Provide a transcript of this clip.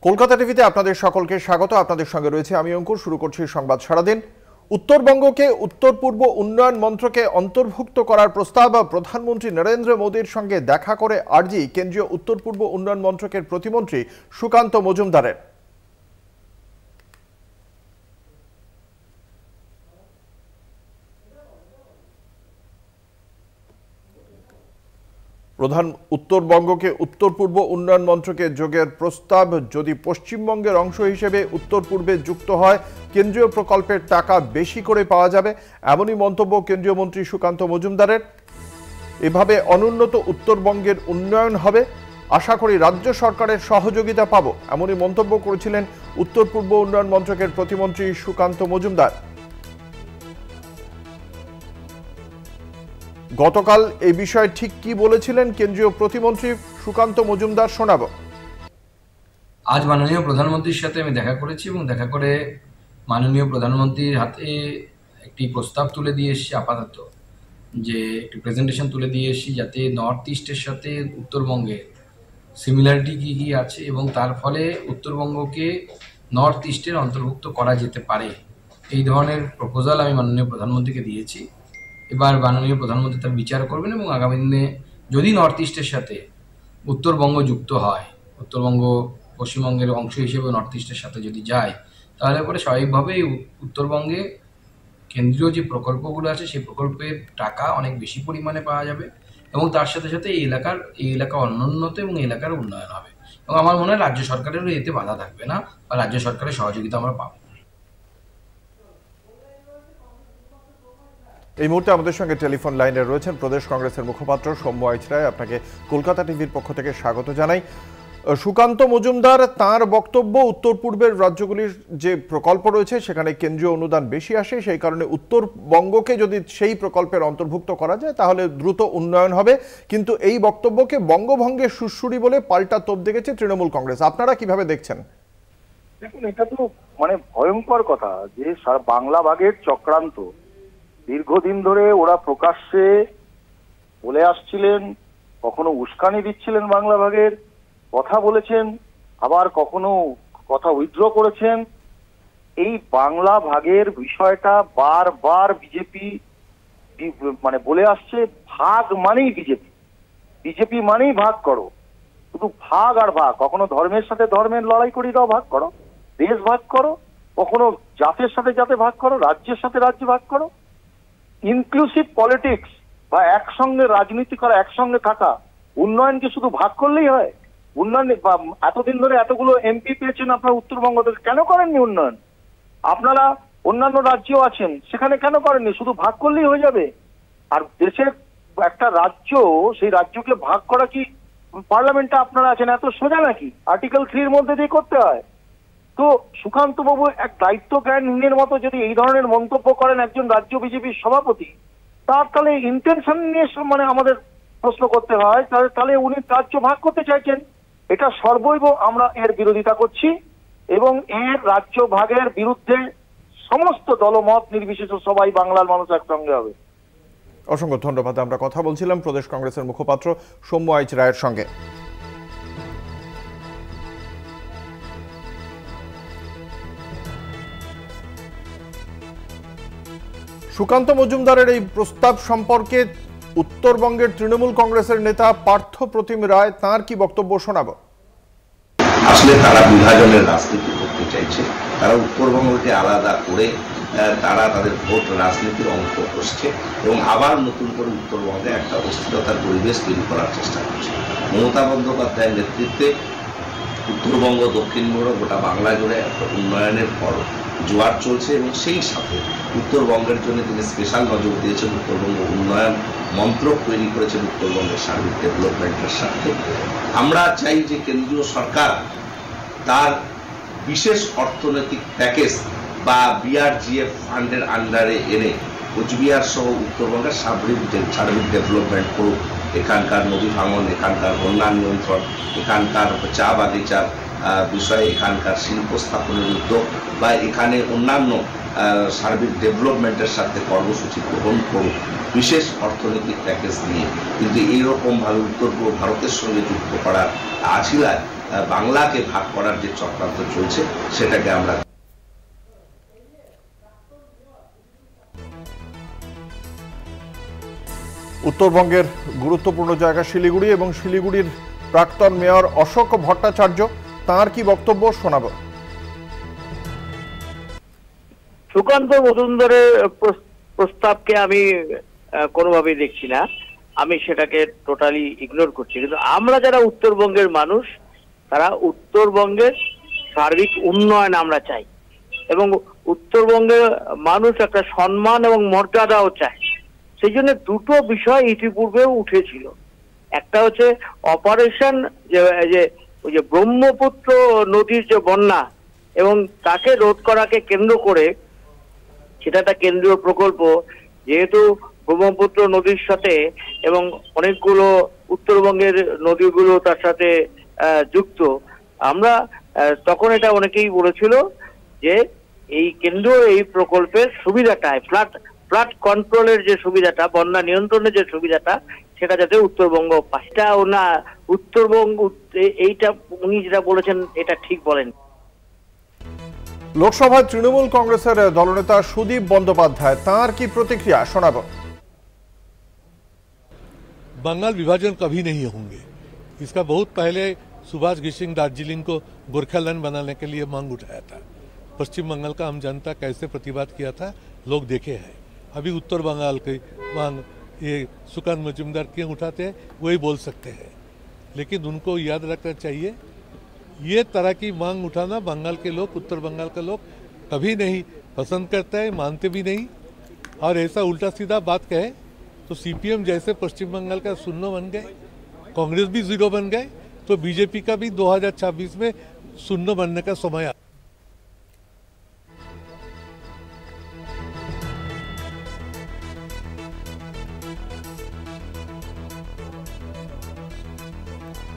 কলকাতা টিভিতে আপনাদের সকলকে স্বাগত। আপনাদের সঙ্গে রয়েছে আমি অঙ্কুর। শুরু করছি সংবাদ সারাদিন। উত্তরবঙ্গকে উত্তর পূর্ব উন্নয়ন মন্ত্রকে অন্তর্ভুক্ত করার প্রস্তাব প্রধানমন্ত্রী নরেন্দ্র মোদীর সঙ্গে দেখা করে আর্জি কেন্দ্রীয় উত্তর পূর্ব উন্নয়ন মন্ত্রকের প্রতিমন্ত্রী সুকান্ত মজুমদারের। প্রধান উত্তরবঙ্গকে উত্তর পূর্ব উন্নয়ন মন্ত্রকে যোগের প্রস্তাব যদি পশ্চিমবঙ্গের অংশ হিসেবে উত্তর পূর্বে যুক্ত হয় কেন্দ্রীয় প্রকল্পের টাকা বেশি করে পাওয়া যাবে, এমনই মন্তব্য কেন্দ্রীয় মন্ত্রী সুকান্ত মজুমদারের। এভাবে অনুন্নত উত্তরবঙ্গের উন্নয়ন হবে, আশা করি রাজ্য সরকারের সহযোগিতা পাব, এমনই মন্তব্য করেছিলেন উত্তর পূর্ব উন্নয়ন মন্ত্রকের প্রতিমন্ত্রী সুকান্ত মজুমদার। গতকাল এই বিষয়ে ঠিক কি বলেছিলেন কেন্দ্রীয় প্রতিমন্ত্রী সুকান্ত মজুমদার শোনাব। আজ মাননীয় প্রধানমন্ত্রীর সাথে আমি দেখা করেছি এবং দেখা করে মাননীয় প্রধানমন্ত্রীর হাতে একটি প্রস্তাব তুলে দিয়ে এসেছি, আপাতত যে একটি প্রেজেন্টেশন তুলে দিয়ে এসেছি যাতে নর্থ ইস্টের সাথে উত্তরবঙ্গে সিমিলারিটি কী কী আছে এবং তার ফলে উত্তরবঙ্গকে নর্থ ইস্টের অন্তর্ভুক্ত করা যেতে পারে, এই ধরনের প্রপোজাল আমি মাননীয় প্রধানমন্ত্রীকে দিয়েছি। এবার মাননীয় প্রধানমন্ত্রী তার বিচার করবেন এবং আগামী দিনে যদি নর্থ ইস্টের সাথে উত্তরবঙ্গ যুক্ত হয়, উত্তরবঙ্গ পশ্চিমবঙ্গের অংশ হিসেবে নর্থ ইস্টের সাথে যদি যায়, তাহলে পরে স্বাভাবিকভাবেই উত্তরবঙ্গে কেন্দ্রীয় যে প্রকল্পগুলো আছে সেই প্রকল্পের টাকা অনেক বেশি পরিমাণে পাওয়া যাবে এবং তার সাথে সাথে এই এলাকা অনুন্নত এবং এই এলাকার উন্নয়ন হবে এবং আমার মনে হয় রাজ্য সরকারেরও এতে বাধা থাকবে না বা রাজ্য সরকারের সহযোগিতা আমরা পাবো। এই মুহূর্তে আমাদের সঙ্গে টেলিফোন লাইনে রয়েছেন প্রদেশ কংগ্রেসের মুখপাত্র সৌম্য আইচরায়। আপনাকে কলকাতা টিভির পক্ষ থেকে স্বাগত জানাই। সুকান্ত মজুমদার তাঁর বক্তব্য, উত্তর পূর্বের রাজ্যগুলির যে প্রকল্প রয়েছে সেখানে কেন্দ্রীয় অনুদান বেশি আসে, সেই কারণে উত্তরবঙ্গকে যদি সেই প্রকল্পের অন্তর্ভুক্ত করা যায় তাহলে দ্রুত উন্নয়ন হবে। কিন্তু এই বক্তব্যকে বঙ্গভঙ্গের সুড়সুড়ি বলে পাল্টা তোপ দেখেছে তৃণমূল কংগ্রেস। আপনারা কিভাবে দেখছেন? দেখুন, এটা তো ভয়ঙ্কর কথা যে বাংলা ভাগের চক্রান্ত দীর্ঘদিন ধরে ওরা প্রকাশ্যে বলে আসছিলেন, কখনো উস্কানি দিচ্ছিলেন, বাংলা ভাগের কথা বলেছেন, আবার কখনো কথা উইথড্র করেছেন। এই বাংলা ভাগের বিষয়টা বারবার বিজেপি বলে আসছে, ভাগ মানেই বিজেপি মানেই ভাগ করো, শুধু ভাগ আর ভাগ। কখনো ধর্মের সাথে ধর্মের লড়াই করিয়ে দাও, ভাগ করো, দেশ ভাগ করো, কখনো জাতের সাথে জাতে ভাগ করো, রাজ্যের সাথে রাজ্য ভাগ করো। ইনক্লুসিভ পলিটিক্স বা একসঙ্গে রাজনীতি করা, একসঙ্গে থাকা, উন্নয়নকে শুধু ভাগ করলেই হয়? উন্নয়ন এতদিন ধরে এতগুলো এমপি পেয়েছেন আপনারা উত্তরবঙ্গ থেকে, কেন করেননি উন্নয়ন? আপনারা অন্যান্য রাজ্যও আছেন, সেখানে কেন করেননি? শুধু ভাগ করলেই হয়ে যাবে? আর দেশের একটা রাজ্য, সেই রাজ্যকে ভাগ করা কি পার্লামেন্টে আপনারা আছেন এত সোজা নাকি? আর্টিকেল 3 এর মধ্যে দিয়ে করতে হয়। তো সুকান্ত বাবু এক দায়িত্ব জ্ঞানহীনের মতো যদি এই ধরনের মন্তব্য করেন একজন রাজ্য বিজেপির সভাপতি, তার তাহলে ইন্টেনশন নিয়ে আমাদের প্রশ্ন করতে হয়। তাহলে উনি রাজ্য ভাগ করতে চাইছেন, এটা সর্বৈব আমরা এর বিরোধিতা করছি এবং এর রাজ্য ভাগের বিরুদ্ধে সমস্ত দলমত নির্বিশেষে সবাই বাংলার মানুষ একসঙ্গে হবে। অসংখ্য ধন্যবাদ। আমরা কথা বলছিলাম প্রদেশ কংগ্রেসের মুখপাত্র সৌম্য আইচরায়ের সঙ্গে। সুকান্ত মজুমদারের এই প্রস্তাব সম্পর্কে উত্তরবঙ্গের তৃণমূল কংগ্রেসের নেতা পার্থ প্রতিম রায় তাঁর কি বক্তব্য শোনাব। আসলে তারা বিভাজনের রাজনীতি করতে চাইছে, তারা উত্তরবঙ্গকে আলাদা করে তারা তাদের ভোট রাজনীতির অংশ করছে এবং আবার নতুন করে উত্তরবঙ্গে একটা অস্থিরতার পরিবেশ তৈরি করার চেষ্টা করছে। মমতা বন্দ্যোপাধ্যায়ের নেতৃত্বে উত্তরবঙ্গ, দক্ষিণবঙ্গ, গোটা বাংলা জুড়ে একটা উন্নয়নের জোয়ার চলছে এবং সেই সাথে উত্তরবঙ্গের জন্য তিনি স্পেশাল নজর দিয়েছেন। উত্তরবঙ্গ উন্নয়ন মন্ত্রক তৈরি করেছেন উত্তরবঙ্গের সার্বিক ডেভেলপমেন্টের সাথে। আমরা চাই যে কেন্দ্রীয় সরকার তার বিশেষ অর্থনৈতিক প্যাকেজ বা বিআরজিএফ ফান্ডের আন্ডারে এনে কোচবিহার সহ উত্তরবঙ্গের সার্বিক ডেভেলপমেন্ট করুক। এখানকার নদী ভাঙন, এখানকার বন্যা নিয়ন্ত্রণ, এখানকার চা বাগিচার বিষয়ে, এখানকার শিল্প স্থাপনের উদ্যোগ বা এখানে অন্যান্য সার্বিক ডেভেলপমেন্টের সাথে কর্মসূচি গ্রহণ করুক বিশেষ অর্থনৈতিক প্যাকেজ দিয়ে। কিন্তু এইরকমভাবে উত্তর পূর্ব ভারতের সঙ্গে যুক্ত করার আছিলায় বাংলাকে ভাগ করার যে চক্রান্ত চলছে সেটাকে আমরা উত্তরবঙ্গের গুরুত্বপূর্ণ জায়গা শিলিগুড়ি এবং শিলিগুড়ির প্রাক্তন মেয়র অশোক ভট্টাচার্য, তাঁর কি বক্তব্য শোনাব। সুকান্ত মজুমদারের প্রস্তাবকে আমি কোনোভাবেই দেখছি না, আমি সেটাকে টোটালি ইগনোর করছি। কিন্তু আমরা যারা উত্তরবঙ্গের মানুষ, তারা উত্তরবঙ্গের সার্বিক উন্নয়ন আমরা চাই, এবং উত্তরবঙ্গের মানুষ একটা সম্মান এবং মর্যাদাও চায়। সেই জন্য দুটো বিষয় ইতিপূর্বেও উঠেছিল। একটা হচ্ছে অপারেশন, ওই যে ব্রহ্মপুত্র নদীর যে বন্যা এবং তাকে রোধ করাকে কেন্দ্র করে, সেটা একটা কেন্দ্রীয় প্রকল্প। যেহেতু ব্রহ্মপুত্র নদীর সাথে এবং অনেকগুলো উত্তরবঙ্গের নদীগুলো তার সাথে যুক্ত, আমরা তখন এটা অনেকেই বলেছিল যে এই কেন্দ্রীয় এই প্রকল্পের সুবিধাটায় ফ্লাড কন্ট্রোলের যে সুবিধাটা, বন্যা নিয়ন্ত্রণের যে সুবিধাটা, সেটা যাতে উত্তরবঙ্গ পায়। এটা না উত্তরবঙ্গ, এইটা উনি যেটা বলেছেন এটা ঠিক বলেন। লোকসভায় তৃণমূল কংগ্রেসের দলনেতা সুদীপ বন্দ্যোপাধ্যায়, তাঁর কি প্রতিক্রিয়া শোনাব। बंगाल विभाजन कभी नहीं होंगे, इसका बहुत पहले सुभाष घिसिंग दार्जिलिंग को गोरखालैंड बनाने के लिए मांग उठाया था। पश्चिम बंगाल का आम जनता कैसे प्रतिवाद किया था लोग देखे हैं। अभी उत्तर बंगाल की मांग ये सुकांत मजूमदार क्यों उठाते हैं वही बोल सकते हैं, लेकिन उनको याद रखना चाहिए ये तरह की मांग उठाना बंगाल के लोग, उत्तर बंगाल के लोग कभी नहीं पसंद करते हैं, मानते भी नहीं। और ऐसा उल्टा सीधा बात कहे तो सीपीएम जैसे पश्चिम बंगाल का शून्य बन गए, कांग्रेस भी जीरो बन गए, तो बीजेपी का भी 2026 में शून्य बनने का समय